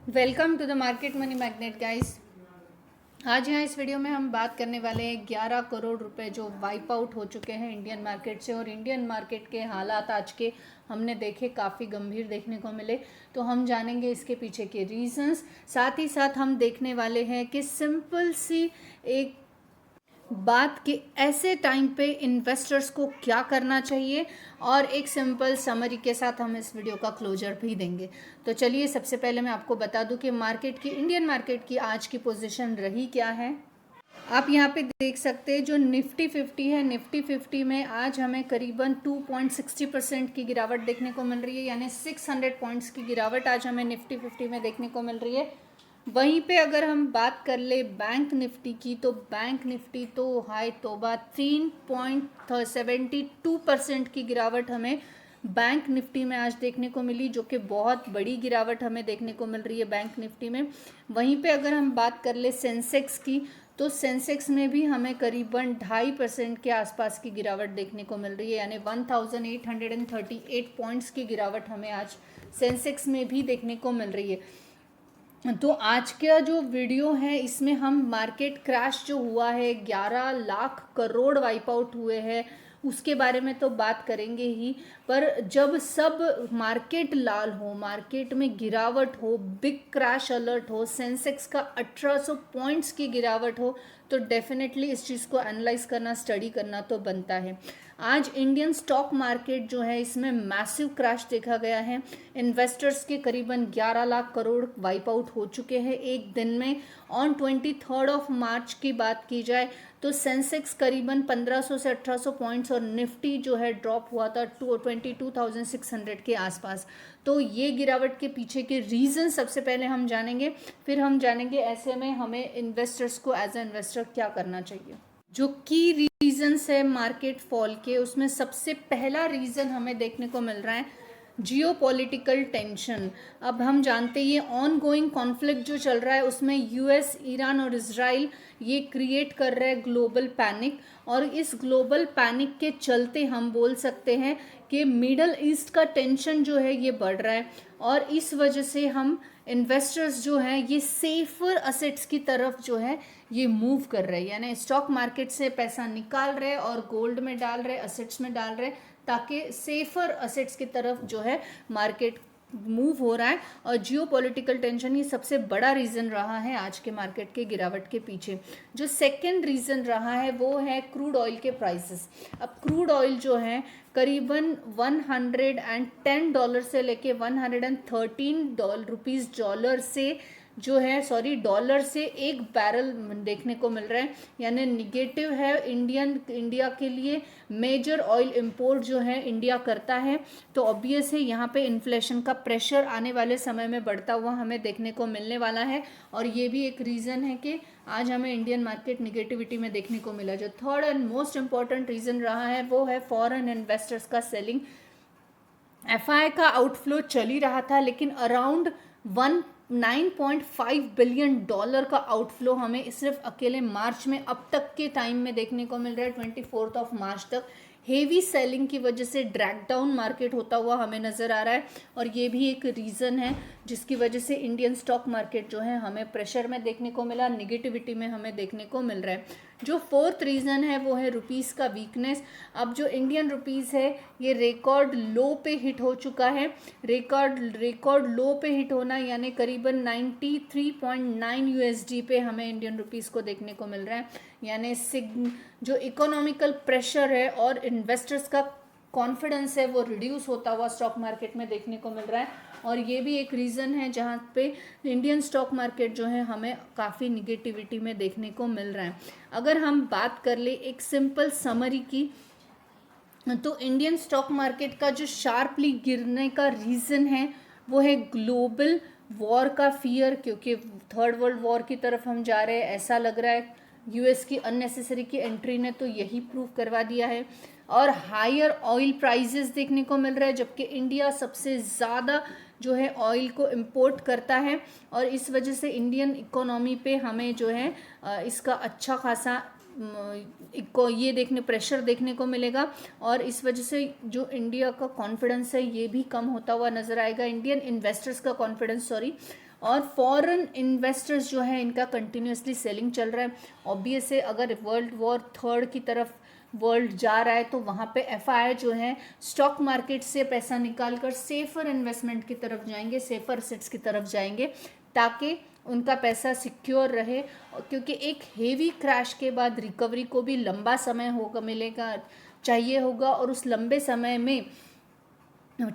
Welcome to the market money magnet guys. आज यहाँ इस वीडियो में हम बात करने वाले हैं 11 करोड़ रुपए जो वाइप आउट हो चुके हैं इंडियन मार्केट से। और इंडियन मार्केट के हालात आज के हमने देखे काफ़ी गंभीर देखने को मिले, तो हम जानेंगे इसके पीछे के रीजंस। साथ ही साथ हम देखने वाले हैं कि सिंपल सी एक बात कि ऐसे टाइम पे इन्वेस्टर्स को क्या करना चाहिए, और एक सिंपल समरी के साथ हम इस वीडियो का क्लोजर भी देंगे। तो चलिए सबसे पहले मैं आपको बता दूं कि मार्केट की, इंडियन मार्केट की आज की पोजीशन रही क्या है। आप यहाँ पे देख सकते हैं जो निफ्टी 50 है, निफ्टी 50 में आज हमें करीबन 2.60% की गिरावट देखने को मिल रही है, यानी 600 पॉइंट्स की गिरावट आज हमें निफ्टी 50 में देखने को मिल रही है। वहीं पे अगर हम बात कर ले बैंक निफ्टी की, तो बैंक निफ्टी तो हाय तोबा 3.72% की गिरावट हमें बैंक निफ्टी में आज देखने को मिली, जो कि बहुत बड़ी गिरावट हमें देखने को मिल रही है बैंक निफ्टी में। वहीं पे अगर हम बात कर ले सेंसेक्स की, तो सेंसेक्स में भी हमें करीबन 2.5% के आसपास की गिरावट देखने को मिल रही है, यानी 1838 पॉइंट्स की गिरावट हमें आज सेंसेक्स में भी देखने को मिल रही है। तो आज का जो वीडियो है इसमें हम मार्केट क्रैश जो हुआ है, 11 लाख करोड़ वाइप आउट हुए हैं, उसके बारे में तो बात करेंगे ही। पर जब सब मार्केट लाल हो, मार्केट में गिरावट हो, बिग क्रैश अलर्ट हो, सेंसेक्स का 1800 पॉइंट्स की गिरावट हो, तो डेफिनेटली इस चीज़ को एनालाइज करना, स्टडी करना तो बनता है। आज इंडियन स्टॉक मार्केट जो है इसमें मैसिव क्रैश देखा गया है। इन्वेस्टर्स के करीबन 11 लाख करोड़ वाइप आउट हो चुके हैं एक दिन में। ऑन 23 मार्च की बात की जाए तो सेंसेक्स करीबन 1500 से 1800 पॉइंट्स और निफ्टी जो है ड्रॉप हुआ था 22,600 के आसपास। तो ये गिरावट के पीछे के रीज़न सबसे पहले हम जानेंगे, फिर हम जानेंगे ऐसे में हमें इन्वेस्टर्स को एज ए इन्वेस्टर क्या करना चाहिए। जो की रीजंस है मार्केट फॉल के, उसमें सबसे पहला रीज़न हमें देखने को मिल रहा है जियो पॉलिटिकल टेंशन। अब हम जानते हैं ये ऑन गोइंग कॉन्फ्लिक्ट जो चल रहा है उसमें यूएस, ईरान और इजराइल ये क्रिएट कर रहे हैं ग्लोबल पैनिक। और इस ग्लोबल पैनिक के चलते हम बोल सकते हैं कि मिडल ईस्ट का टेंशन जो है ये बढ़ रहा है, और इस वजह से हम इन्वेस्टर्स जो हैं ये सेफर असेट्स की तरफ जो है ये मूव कर रहे हैं, यानी स्टॉक मार्केट से पैसा निकाल रहे और गोल्ड में डाल रहे, असेट्स में डाल रहे, ताकि सेफर असेट्स की तरफ जो है मार्केट मूव हो रहा है। और जियो पॉलिटिकल टेंशन ये सबसे बड़ा रीज़न रहा है आज के मार्केट के गिरावट के पीछे। जो सेकंड रीज़न रहा है वो है क्रूड ऑयल के प्राइसेस। अब क्रूड ऑयल जो है करीबन $110 से लेके $113 डॉलर से जो है डॉलर से एक बैरल देखने को मिल रहा है, यानी निगेटिव है। इंडिया के लिए मेजर ऑयल इंपोर्ट जो है इंडिया करता है, तो ऑब्वियस है यहाँ पे इन्फ्लेशन का प्रेशर आने वाले समय में बढ़ता हुआ हमें देखने को मिलने वाला है। और ये भी एक रीज़न है कि आज हमें इंडियन मार्केट निगेटिविटी में देखने को मिला। जो third and most important reason रहा है वो है फॉरेन इन्वेस्टर्स का सेलिंग। एफआई का आउटफ्लो चल ही रहा था, लेकिन अराउंड 9.5 बिलियन डॉलर का आउटफ्लो हमें सिर्फ अकेले मार्च में अब तक के टाइम में देखने को मिल रहा है। 24 मार्च तक हेवी सेलिंग की वजह से ड्रैग डाउन मार्केट होता हुआ हमें नज़र आ रहा है, और ये भी एक रीज़न है जिसकी वजह से इंडियन स्टॉक मार्केट जो है हमें प्रेशर में देखने को मिला, निगेटिविटी में हमें देखने को मिल रहा है। जो फोर्थ रीज़न है वो है रुपीज़ का वीकनेस। अब जो इंडियन रुपीज़ है ये रिकॉर्ड लो पे हिट हो चुका है। रिकॉर्ड लो पे हिट होना यानी करीबन 93.9 यूएसडी पे हमें इंडियन रुपीज़ को देखने को मिल रहा है, यानी जो इकोनॉमिकल प्रेशर है और इन्वेस्टर्स का कॉन्फिडेंस है वो रिड्यूस होता हुआ स्टॉक मार्केट में देखने को मिल रहा है। और ये भी एक रीज़न है जहाँ पे इंडियन स्टॉक मार्केट जो है हमें काफ़ी निगेटिविटी में देखने को मिल रहा है। अगर हम बात कर ले एक सिंपल समरी की, तो इंडियन स्टॉक मार्केट का जो शार्पली गिरने का रीज़न है वो है ग्लोबल वॉर का फियर, क्योंकि थर्ड वर्ल्ड वॉर की तरफ हम जा रहे हैं ऐसा लग रहा है। यूएस की अननेसेसरी की एंट्री ने तो यही प्रूव करवा दिया है। और हायर ऑयल प्राइसेस देखने को मिल रहा है, जबकि इंडिया सबसे ज़्यादा जो है ऑयल को इंपोर्ट करता है, और इस वजह से इंडियन इकोनॉमी पे हमें जो है इसका अच्छा खासा प्रेशर देखने को मिलेगा। और इस वजह से जो इंडिया का कॉन्फिडेंस है ये भी कम होता हुआ नज़र आएगा, इंडियन इन्वेस्टर्स का कॉन्फिडेंस और फॉरेन इन्वेस्टर्स जो है इनका कंटिन्यूसली सेलिंग चल रहा है। ऑब्वियस है, अगर वर्ल्ड वॉर थर्ड की तरफ वर्ल्ड जा रहा है तो वहाँ पे एफआई जो है स्टॉक मार्केट से पैसा निकाल कर सेफर इन्वेस्टमेंट की तरफ जाएंगे, सेफर एसेट्स की तरफ जाएंगे, ताकि उनका पैसा सिक्योर रहे। क्योंकि एक हेवी क्रैश के बाद रिकवरी को भी लंबा समय होगा, मिलेगा, चाहिए होगा, और उस लंबे समय में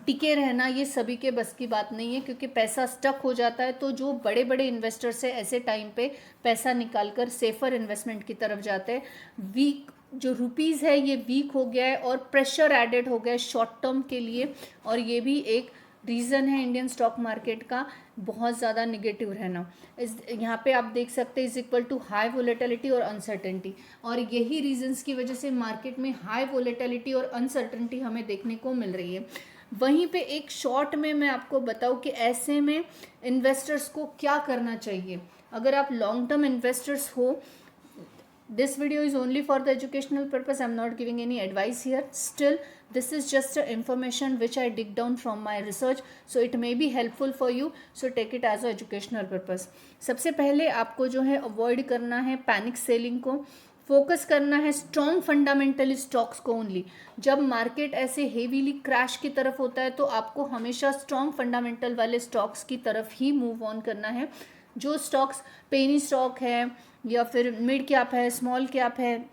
टिके रहना ये सभी के बस की बात नहीं है, क्योंकि पैसा स्टक हो जाता है। तो जो बड़े बड़े इन्वेस्टर्स है ऐसे टाइम पे पैसा निकाल कर सेफर इन्वेस्टमेंट की तरफ जाते हैं। वीक जो रुपीज़ है ये वीक हो गया है और प्रेशर एडेड हो गया है शॉर्ट टर्म के लिए, और ये भी एक रीज़न है इंडियन स्टॉक मार्केट का बहुत ज़्यादा निगेटिव रहना। इस यहाँ पे आप देख सकते हैं is equal to high volatility और अनसर्टेनिटी, और यही रीजंस की वजह से मार्केट में हाई वोलेटिलिटी और अनसर्टेनिटी हमें देखने को मिल रही है। वहीं पे एक शॉर्ट में मैं आपको बताऊं कि ऐसे में इन्वेस्टर्स को क्या करना चाहिए। अगर आप लॉन्ग टर्म इन्वेस्टर्स हो, this video is only for the educational purpose. I'm not giving any advice here. Still, this is just a information which I dig down from my research, so it may be helpful for you, so take it as a educational purpose. सबसे पहले आपको जो है avoid करना है panic selling को, focus करना है स्ट्रॉन्ग फंडामेंटल स्टॉक्स को ओनली। जब मार्केट ऐसे हेवीली क्रैश की तरफ होता है तो आपको हमेशा स्ट्रॉन्ग फंडामेंटल वाले स्टॉक्स की तरफ ही मूव ऑन करना है। जो स्टॉक्स पेनी स्टॉक है या फिर मिड कैप है, स्मॉल कैप है,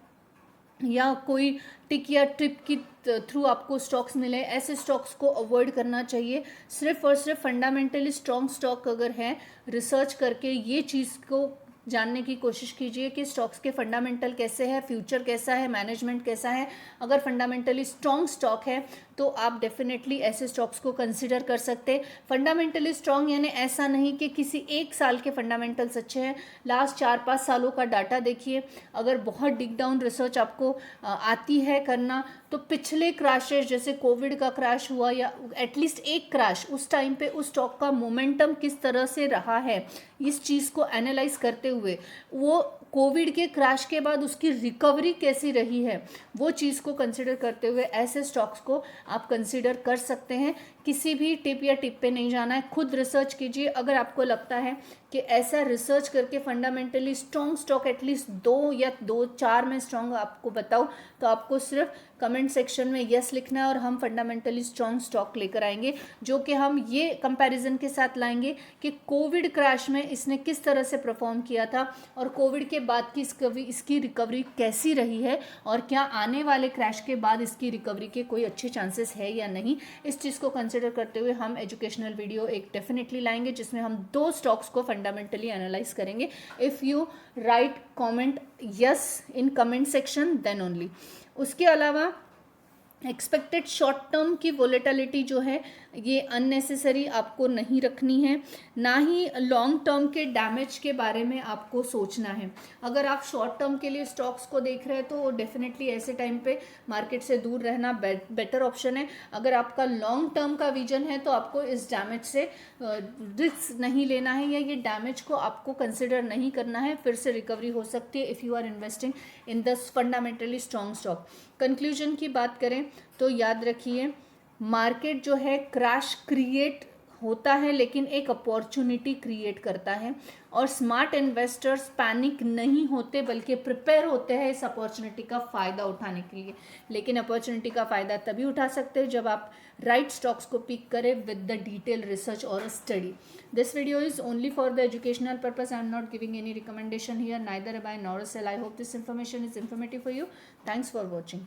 या कोई टिक या ट्रिप की थ्रू आपको स्टॉक्स मिले, ऐसे स्टॉक्स को अवॉइड करना चाहिए। सिर्फ और सिर्फ फंडामेंटली स्ट्रॉन्ग स्टॉक अगर है, रिसर्च करके ये चीज़ को जानने की कोशिश कीजिए कि स्टॉक्स के फंडामेंटल कैसे है, फ्यूचर कैसा है, मैनेजमेंट कैसा है। अगर फंडामेंटली स्ट्रॉन्ग स्टॉक है तो आप डेफिनेटली ऐसे स्टॉक्स को कंसिडर कर सकते हैं। फंडामेंटली स्ट्रॉन्ग यानी ऐसा नहीं कि किसी एक साल के फंडामेंटल्स अच्छे हैं, लास्ट 4-5 सालों का डाटा देखिए। अगर बहुत डिग डाउन रिसर्च आपको आती है करना, तो पिछले क्रैशेस जैसे कोविड का क्रैश हुआ या एटलीस्ट एक क्रैश, उस टाइम पे उस स्टॉक का मोमेंटम किस तरह से रहा है, इस चीज़ को एनालाइज करते हुए, वो कोविड के क्रैश के बाद उसकी रिकवरी कैसी रही है, वो चीज़ को कंसिडर करते हुए ऐसे स्टॉक्स को आप कंसिडर कर सकते हैं। किसी भी टिप या टिप पे नहीं जाना है, खुद रिसर्च कीजिए। अगर आपको लगता है कि ऐसा रिसर्च करके फंडामेंटली स्ट्रॉन्ग स्टॉक एटलीस्ट 2 या 2-4 में स्ट्रॉन्ग आपको बताऊं, तो आपको सिर्फ कमेंट सेक्शन में यस लिखना है और हम फंडामेंटली स्ट्रॉन्ग स्टॉक लेकर आएंगे, जो कि हम ये कंपैरिजन के साथ लाएंगे कि कोविड क्रैश में इसने किस तरह से परफॉर्म किया था और कोविड के बाद की इसकी रिकवरी कैसी रही है, और क्या आने वाले क्रैश के बाद इसकी रिकवरी के कोई अच्छे चांसेस है या नहीं। इस चीज़ को कंसिडर करते हुए हम एजुकेशनल वीडियो एक डेफिनेटली लाएंगे, जिसमें हम 2 स्टॉक्स को फंडामेंटली एनालाइज करेंगे। If you write comment yes in comment section then only. उसके अलावा एक्सपेक्टेड शॉर्ट टर्म की वोलेटिलिटी जो है ये अननेसेसरी आपको नहीं रखनी है, ना ही लॉन्ग टर्म के डैमेज के बारे में आपको सोचना है। अगर आप शॉर्ट टर्म के लिए स्टॉक्स को देख रहे हैं तो डेफिनेटली ऐसे टाइम पे मार्केट से दूर रहना बेटर ऑप्शन है। अगर आपका लॉन्ग टर्म का विजन है तो आपको इस डैमेज से रिस्क नहीं लेना है, या ये डैमेज को आपको कंसिडर नहीं करना है। फिर से रिकवरी हो सकती है if you are investing in the fundamentally strong stock. Conclusion की बात करें तो याद रखिए, मार्केट जो है क्रैश क्रिएट होता है लेकिन एक अपॉर्चुनिटी क्रिएट करता है, और स्मार्ट इन्वेस्टर्स पैनिक नहीं होते बल्कि प्रिपेयर होते हैं इस अपॉर्चुनिटी का फ़ायदा उठाने के लिए। लेकिन अपॉर्चुनिटी का फ़ायदा तभी उठा सकते हैं जब आप राइट स्टॉक्स को पिक करें विद द डिटेल रिसर्च और study. This video is only for the educational purpose. I am not giving any recommendation here, neither a buy nor a sell. I hope this information is informative for you. Thanks for watching.